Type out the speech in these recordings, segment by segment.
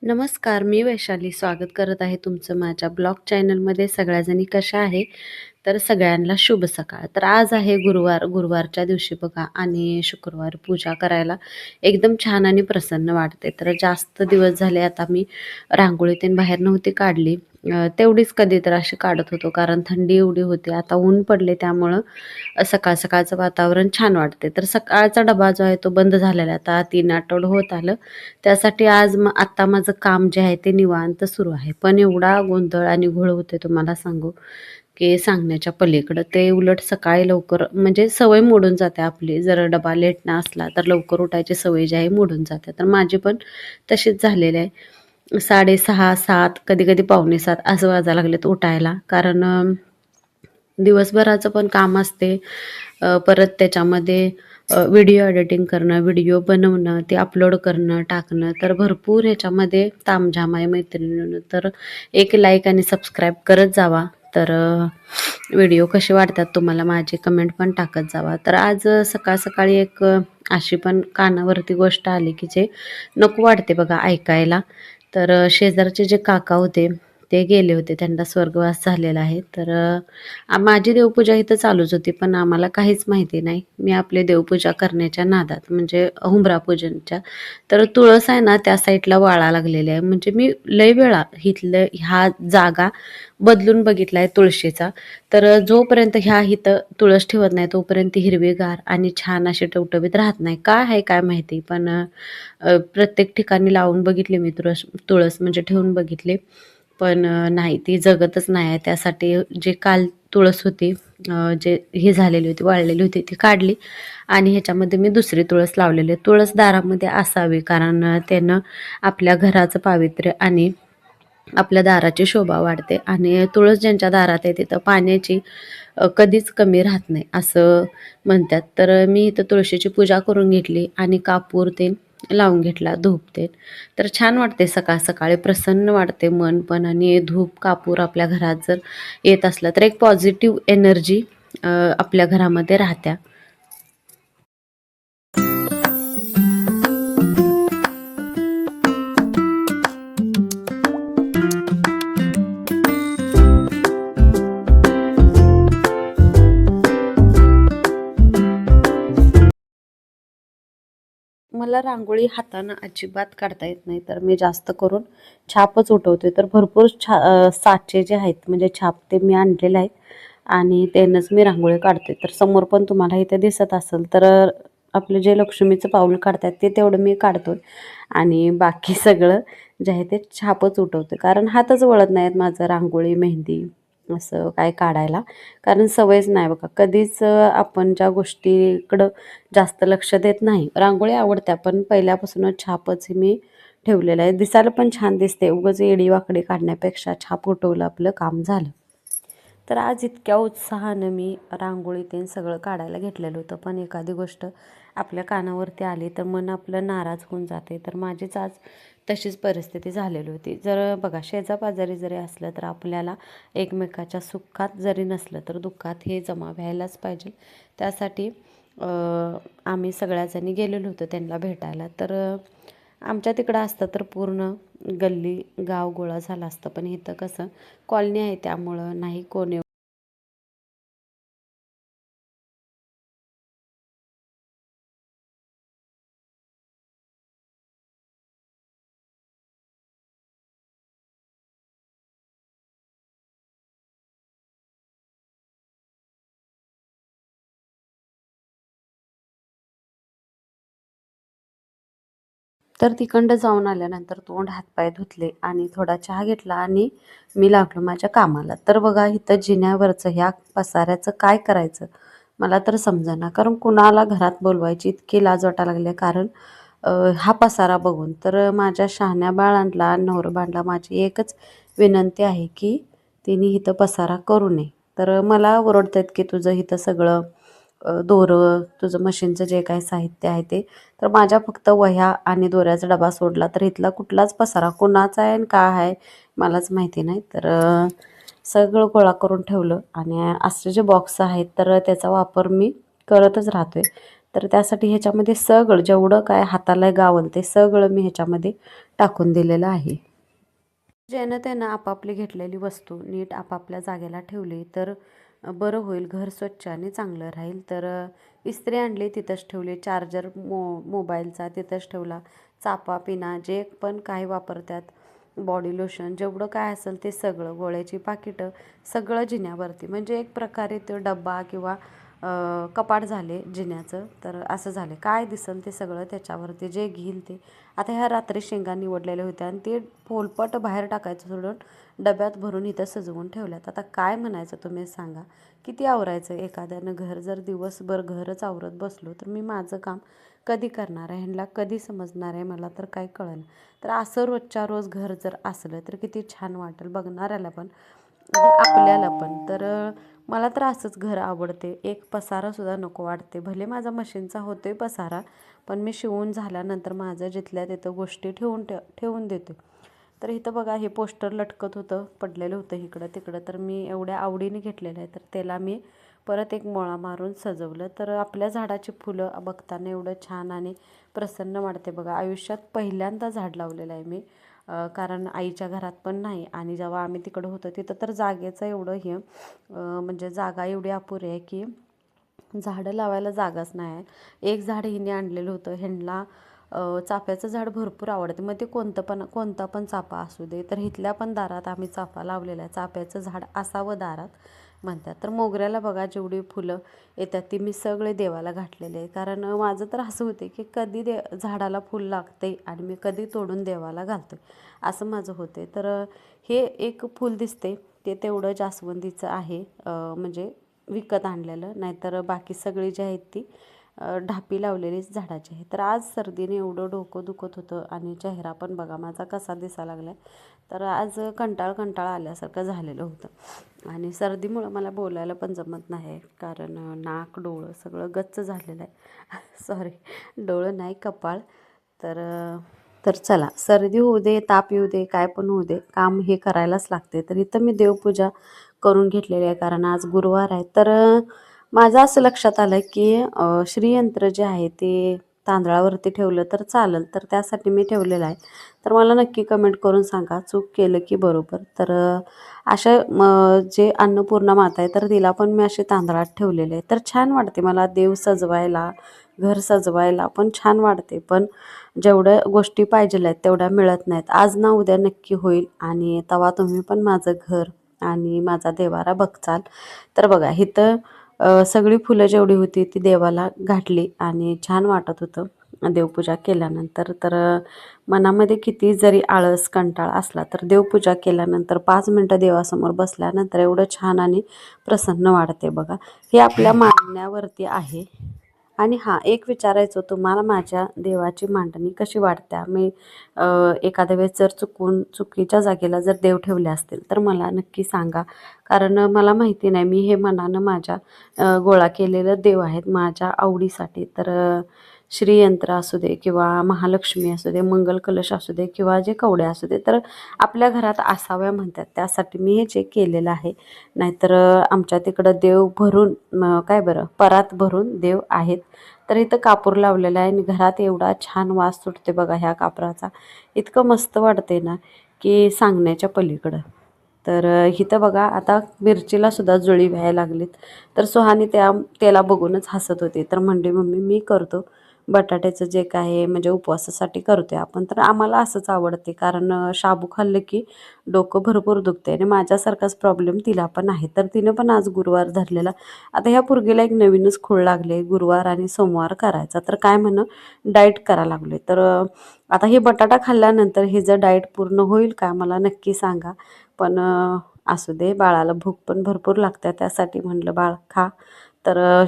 नमस्कार, मी वैशाली स्वागत करत आहे तुमचं माझ्या ब्लॉग चॅनलमध्ये. सगळ्याजणी कशा आहे? तर सगळ्यांना शुभ सकाळ. तर आज आहे गुरुवार. गुरुवारच्या दिवशी बघा आणि शुक्रवार पूजा करायला एकदम छान आणि प्रसन्न वाटते. तर जास्त दिवस झाले आता मी रांगोळीतून बाहेर नव्हती काढली. तेवढीच कधी तर अशी काढत होतो, कारण थंडी एवढी होती. आता ऊन पडले त्यामुळं सकाळ सकाळचं वातावरण छान वाटते. तर सकाळचा डबा जो आहे तो बंद झालेला आहे. आता 3 आठवडं होत आलं. त्यासाठी आज आत्ता माझं काम जे आहे ते निवांत सुरू आहे. पण एवढा गोंधळ आणि घोळ होते तुम्हाला सांगू, की सांगण्याच्या पलीकडं. ते उलट सकाळी लवकर म्हणजे सवय मोडून जाते आपली. जर डबा लेट ना असला तर लवकर उठायची सवय जी आहे मोडून जाते. तर माझी पण तशीच झालेली आहे. 6:30, 7 कधी-कधी पावणे 7 असं वाजायला लागलेत उठायला. कारण दिवसभराचं पण काम असते. परत त्याच्यामध्ये व्हिडिओ एडिटिंग करणं, व्हिडिओ बनवणं, ते अपलोड करणं, टाकणं. तर भरपूर ह्याच्यामध्ये तामझाम आहे मैत्रिणींनो. तर एक लाईक आणि सबस्क्राईब करत जावा. तर व्हिडिओ कसे वाटतात तुम्हाला माझे कमेंट पण टाकत जावा. तर आज सकाळ-सकाळी एक अशी पण कानावरती गोष्ट आली, की जे नको वाटते बघा ऐकायला. तर शेजारचे जे काका होते ते गेले होते. त्यांना स्वर्गवास झालेला आहे. तर माझी देवपूजा इथं चालूच होती, पण आम्हाला काहीच माहिती नाही. मी आपली देवपूजा करण्याच्या नादात म्हणजे हुंबरा पूजनच्या, तर तुळस आहे ना त्या साईडला वाळा लागलेली आहे. म्हणजे मी लय वेळा इथलं ह्या जागा बदलून बघितला आहे तुळशीचा. तर जोपर्यंत इथं तुळस ठेवत नाही तोपर्यंत हिरवीगार आणि छान अशी टवटवीत राहत नाही. काय आहे काय माहिती? पण प्रत्येक ठिकाणी लावून बघितली मी तुळस तुळस म्हणजे ठेवून बघितली. पण नाही ती जगतच नाही आहे. त्यासाठी जे काल तुळस होती, जे हे झालेली होती, वाळलेली होती ती काढली आणि ह्याच्यामध्ये मी दुसरी तुळस लावलेली आहे. तुळस दारामध्ये असावी, कारण त्यानं आपल्या घराचं पावित्र्य आणि आपल्या दाराची शोभा वाढते. आणि तुळस ज्यांच्या दारात आहे तिथं पाण्याची कधीच कमी राहत नाही असं म्हणतात. तर मी इथं तुळशीची पूजा करून घेतली आणि कापूर तेन लावून घेतला, धूप तेन. तर छान वाटते सकाळ सकाळी, प्रसन्न वाटते मन पण. आणि धूप कापूर आपल्या घरात जर येत असलं तर एक पॉझिटिव्ह एनर्जी आपल्या घरामध्ये राहत्या. मला रांगोळी हातानं अजिबात काढता येत नाही. तर मी जास्त करून छापच उठवते. तर भरपूर साचे जे आहेत म्हणजे छाप ते मी आणलेले आहेत आणि त्यानंच मी रांगोळी काढते. तर समोर पण तुम्हाला इथे दिसत असेल तर आपलं जे लक्ष्मीचं पाऊल काढतात ते तेवढं मी काढतोय आणि बाकी सगळं जे आहे ते छापच उठवते. कारण हातच वळत नाहीत माझं रांगोळी, मेहंदी असं काय काढायला. कारण सवयच नाही बघा. कधीच आपण ज्या गोष्टीकडं जास्त लक्ष देत नाही. रांगोळी आवडत्या, पण पहिल्यापासूनच छापच मी ठेवलेलं आहे. दिसायला पण छान दिसते. उगाच वेडी-वाकडी काढण्यापेक्षा छाप उठवलं आपलं काम झालं. तर आज इतक्या उत्साहानं मी रांगोळी ते सगळं काढायला घेतलेलं होतं. पण एखादी गोष्ट आपल्या कानावरती आली तर मन आपलं नाराज होऊन जाते. तर माझीच आज तशीच परिस्थिती झालेली होती. जर बघा शेजापाजारी जरी असलं तर आपल्याला एकमेकाच्या सुखात जरी नसलं तर दुःखात हे जमा व्हायलाच पाहिजे. त्यासाठी आम्ही सगळ्याजणी गेलेलो होतो त्यांना भेटायला. तर आमच्या तिकडं असतं तर पूर्ण गल्ली गाव गोळा झाला असतं. पण इथं कसं कॉलनी आहे त्यामुळं नाही कोण तर तिकडं जाऊन आल्यानंतर तोंड हातपाय धुतले आणि थोडा चहा घेतला आणि मी लागलो माझ्या कामाला. तर बघा इथं जिन्यावरचं ह्या पसाऱ्याचं काय करायचं मला तर समजेना. कारण कुणाला घरात बोलवायची इतकी लाज वाटायला लागली. कारण हा पसारा बघून तर माझ्या शहाण्या बाळांना नवरबांना माझी एकच विनंती आहे, की तिने इथं पसारा करू नये. तर मला ओरडतात की तुझं इथं सगळं दोरं, तुझं मशीनचं जे काही साहित्य आहे ते. तर माझ्या फक्त वह्या आणि दोऱ्याचा डबा सोडला तर इथला कुठलाच पसारा कोणाचा आहे आणि काय आहे मलाच माहिती नाही. तर सगळं गोळा करून ठेवलं आणि असले जे बॉक्स आहेत तर त्याचा वापर मी करतच राहतोय. तर त्यासाठी ह्याच्यामध्ये सगळं जेवढं काय हाताला गावल ते सगळं मी ह्याच्यामध्ये टाकून दिलेलं आहे. ज्यानं त्यानं आपापली घेतलेली वस्तू नीट आपापल्या जागेला ठेवली तर बरं होईल, घर स्वच्छ आणि चांगलं राहील. तर इस्त्री आणली तिथंच ठेवली, चार्जर मोबाईलचा तिथंच ठेवला, चापा पिना जे पण काही वापरतात, बॉडी लोशन जेवढं काय असेल ते सगळं, गोळ्याची पाकिटं सगळं जिन्यावरती, म्हणजे एक प्रकारे तो डब्बा किंवा कपाट झाले जिन्याचं. तर असं झाले काय दिसेल ते सगळं त्याच्यावरती, जे घेईल ते. आता ह्या रात्री शेंगा निवडलेल्या होत्या आणि ते पोलपट बाहेर टाकायचं सोडून डब्यात भरून इथं सजवून ठेवल्यात. आता काय म्हणायचं तुम्ही सांगा, किती आवरायचं एखाद्यानं घर? जर दिवसभर घरच आवरत बसलो तर मी माझं काम कधी करणार आहे, ह्यांना कधी समजणार आहे, मला तर काय कळेना. तर असं रोजच्या रोज घर जर असलं तर किती छान वाटेल बघणाऱ्याला पण आणि आपल्याला पण. तर मला तर असंच घर आवडते, एक पसारासुद्धा नको वाटते. भले माझा मशीनचा होतोय पसारा, पण मी शिवून झाल्यानंतर माझं जिथल्या तिथं गोष्टी ठेवून देते. तर इथं बघा हे पोस्टर लटकत होतं, पडलेलं होतं इकडं तिकडं, तर मी एवढ्या आवडीने घेतलेलं आहे. तर त्याला मी परत एक मोळा मारून सजवलं. तर आपल्या झाडाची फुलं बघताना एवढं छान आणि प्रसन्न वाटते बघा. आयुष्यात पहिल्यांदा झाड लावलेलं आहे मी, कारण आईच्या घरात पण नाही आणि जेव्हा आम्ही तिकडं होतो तिथं तर जागेचं एवढं हे म्हणजे जागा एवढी अपुरी आहे की झाडं लावायला जागाच नाही आहे. एक झाड हिने आणलेलं होतं, ह्यांना चाफ्याचं झाड भरपूर आवडते, मग ते कोणता पण चाफा असू दे. तर इथल्या पण दारात आम्ही चाफा लावलेला आहे, चाफ्याचं झाड असावं दारात म्हणतात. तर मोगऱ्याला बघा जेवढी फुलं येतात ती मी सगळे देवाला घातलेले आहे, कारण माझं तर असं होते की कधी झाडाला फुल लागते आणि मी कधी तोडून देवाला घालते असं माझं होते. तर हे एक फूल दिसते ते तेवढं जास्वंदीचं आहे, म्हणजे विकत आणलेलं, नाहीतर बाकी सगळी जी आहेत ती ढापी लावलेलीच झाडाची आहे. तर आज सर्दीने एवढं डोकं दुखत होतं आणि चेहरा पण बघा माझा कसा दिसायला लागला आहे. तर आज कंटाळ आल्यासारखं झालेलं होतं आणि सर्दीमुळं मला बोलायला पण जमत नाही, कारण नाक डोळं सगळं गच्च झालेलं आहे. सॉरी, डोळं नाही कपाळ. तर तर चला, सर्दी होऊ दे, ताप येऊ दे, काय पण होऊ दे, काम हे करायलाच लागते. तर इथं मी देवपूजा करून घेतलेली आहे, कारण आज गुरुवार आहे. तर माझं असं लक्षात आलं की श्रीयंत्र जे आहे ते तांदळावरती ठेवलं तर चालेल, तर त्यासाठी मी ठेवलेलं आहे. तर मला नक्की कमेंट करून सांगा चूक केलं की बरोबर. तर अशा जे अन्नपूर्णा माता आहे तर तिला पण मी असे तांदळात ठेवलेले आहे. तर छान वाटते मला देव सजवायला, घर सजवायला पण छान वाटते. पण जेवढ्या गोष्टी पाहिजेल आहेत तेवढ्या मिळत नाहीत. आज ना उद्या नक्की होईल आणि तेव्हा तुम्ही पण माझं घर आणि माझा देवारा बघचाल. तर बघा इथं सगळी फुलं जेवढी होती ती देवाला घातली आणि छान वाटत होतं देवपूजा केल्यानंतर. तर मनामध्ये किती जरी आळस कंटाळा असला तर देवपूजा केल्यानंतर 5 मिनटं देवासमोर बसल्यानंतर एवढं छान आणि प्रसन्न वाटते बघा. हे आपल्या मानण्यावरती आहे. आणि हां, एक विचारायचं तुम्हाला, माझ्या देवाची मांडणी कशी वाटते? मी एखाद्या वेळेस जर चुकीच्या जागेला जर देव ठेवले असतील तर मला नक्की सांगा, कारण मला माहिती नाही. मी हे मनानं माझ्या गोळा केलेलं देव आहेत माझ्या आवडीसाठी. तर श्रीयंत्र असू दे किंवा महालक्ष्मी असू दे, मंगल कलश असू दे किंवा जे कवड्या असू दे, तर आपल्या घरात असाव्या म्हणतात, त्यासाठी मी हे जे केलेलं आहे. नाहीतर आमच्या तिकडं देव भरून काय बरं परात भरून देव आहेत. तर इथं कापूर लावलेला आहे आणि घरात एवढा छान वास सुटते बघा ह्या कापराचा, इतकं मस्त वाटते ना की सांगण्याच्या पलीकडं. तर इथं बघा आता मिरचीला सुद्धा जुळी व्हायला लागलीत. तर सुहानी त्याला बघूनच हसत होती. तर म्हणली मम्मी मी करतो बटाट्याचं जे काय आहे, म्हणजे उपवासासाठी करतोय आपण. तर आम्हाला असंच आवडते, कारण शाबू खाल्लं की डोकं भरपूर दुखते आणि माझ्यासारखाच प्रॉब्लेम तिला पण आहे. तर तिनं पण आज गुरुवार धरलेला. आता ह्या पोरगीला एक नवीनच खूळ लागले गुरुवार आणि सोमवार करायचा. तर काय म्हणं डाएट करायला लागले. तर आता हे बटाटा खाल्ल्यानंतर हे जर डाएट पूर्ण होईल का मला नक्की सांगा. पण असू दे, बाळाला भूक पण भरपूर लागते, त्यासाठी म्हणलं बाळ खा. तर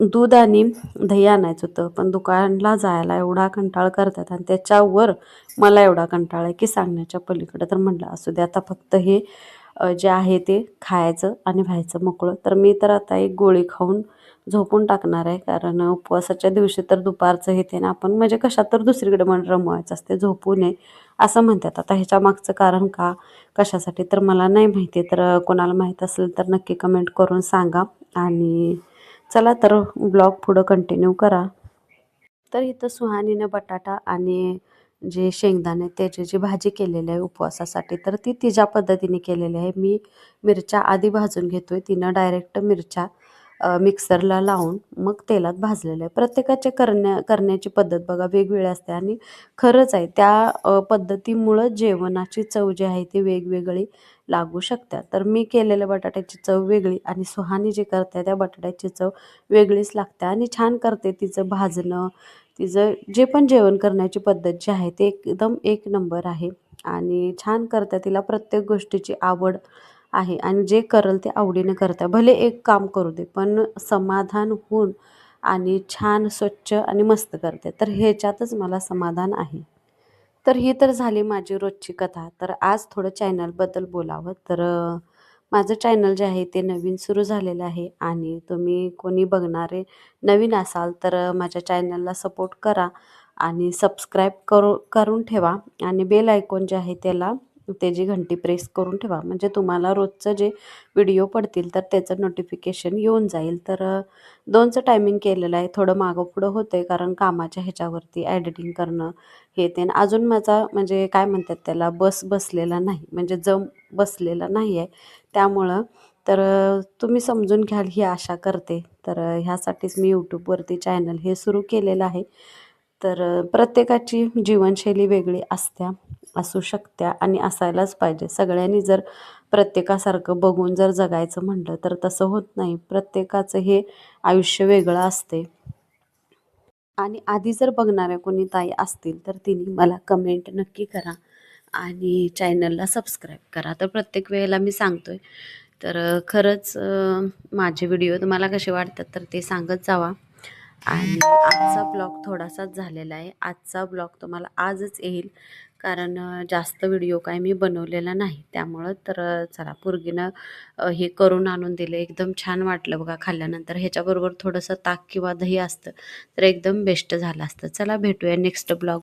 दूध आणि दही आणायचं होतं, पण दुकानला जायला एवढा कंटाळ करतात आणि त्याच्यावर मला एवढा कंटाळा आहे की सांगण्याच्या पलीकडं. तर म्हटलं असू दे, आता फक्त हे जे आहे ते खायचं आणि व्हायचं मोकळं. तर मी तर आता एक गोळी खाऊन झोपून टाकणार आहे, कारण उपवासाच्या दिवशी तर दुपारचं हे ते ना आपण म्हणजे कशात तर दुसरीकडे मन रमवायचं असते, झोपू नये असं म्हणतात. आता ह्याच्या मागचं कारण का, कशासाठी तर मला नाही माहिती. तर कोणाला माहीत असेल तर नक्की कमेंट करून सांगा. आणि चला तर ब्लॉग पुढं कंटिन्यू करा. तर इथं सुहानीनं बटाटा आणि जे शेंगदाणे त्याची जी भाजी केलेली आहे उपवासासाठी, तर ती तिच्या पद्धतीने केलेली आहे. मी मिरच्या आधी भाजून घेतोय, तिनं डायरेक्ट मिरच्या मिक्सरला लावून मग तेलात भाजलेलं आहे. प्रत्येकाच्या करण्याची पद्धत बघा वेगवेगळी असते आणि खरंच आहे त्या पद्धतीमुळं जेवणाची चव जी आहे ती वेगवेगळी लागू शकतात. तर मी केलेल्या बटाट्याची चव वेगळी आणि सुहानी जी करते त्या बटाट्याची चव वेगळीच लागते आणि छान करते. तिचं भाजणं, तिचं जे पण जेवण करण्याची पद्धत जी आहे ते एकदम एक नंबर आहे आणि छान करते. तिला प्रत्येक गोष्टीची आवड आहे आणि जे करेल ते आवडीने करते. भले एक काम करू दे, पण समाधान होऊन आणि छान स्वच्छ आणि मस्त करते. तर ह्याच्यातच मला समाधान आहे. तर ही तर झाली माझी रोजची कथा. तर आज थोडं चॅनलबद्दल बोलावं. तर माझं चॅनल जे आहे ते नवीन सुरू झालेलं आहे आणि तुम्ही कोणी बघणारे नवीन असाल तर माझ्या चॅनलला सपोर्ट करा आणि सबस्क्राईब करून ठेवा आणि बेल आयकॉन जे आहे त्याला त्याची घंटी प्रेस करून ठेवा. म्हणजे तुम्हाला रोजचं जे व्हिडिओ पडतील तर त्याचं नोटिफिकेशन येऊन जाईल. तर 2चं टायमिंग केलेलं आहे. थोडं मागं-पुढं होतंय कारण कामाच्या ह्याच्यावरती एडिटिंग करणं हे ते. आणि अजून माझा म्हणजे काय म्हणतात त्याला बसलेला नाही, म्हणजे बसलेला नाही आहे. त्यामुळं तर तुम्ही समजून घ्याल ही आशा करते. तर ह्यासाठीच मी यूट्यूबवरती चॅनल हे सुरू केलेलं आहे. तर प्रत्येकाची जीवनशैली वेगळी असू शकत्या आणि असायलाच पाहिजे. सगळ्यांनी जर प्रत्येकासारखं बघून जर जगायचं म्हटलं तर तसं होत नाही. प्रत्येकाचं हे आयुष्य वेगळं असते. आणि आधी जर बघणाऱ्या कोणी ताई असतील तर तिने मला कमेंट नक्की करा आणि चॅनलला सबस्क्राईब करा. तर प्रत्येक वेळेला मी सांगतोय. तर खरंच माझे व्हिडिओ तुम्हाला कसे वाटतात तर ते सांगत जावा. आणि आजचा ब्लॉग थोडासाच झालेला आहे. आजचा ब्लॉग तुम्हाला आजच येईल कारण जास्त व्हिडिओ काय मी बनवलेला नाही. त्यामुळं तर चला पोरगीनं हे करून आणून दिलं. एकदम छान वाटलं बघा खाल्ल्यानंतर. ह्याच्याबरोबर थोडंसं ताक किंवा दही असतं तर एकदम बेस्ट झालं असतं. चला भेटूया नेक्स्ट ब्लॉग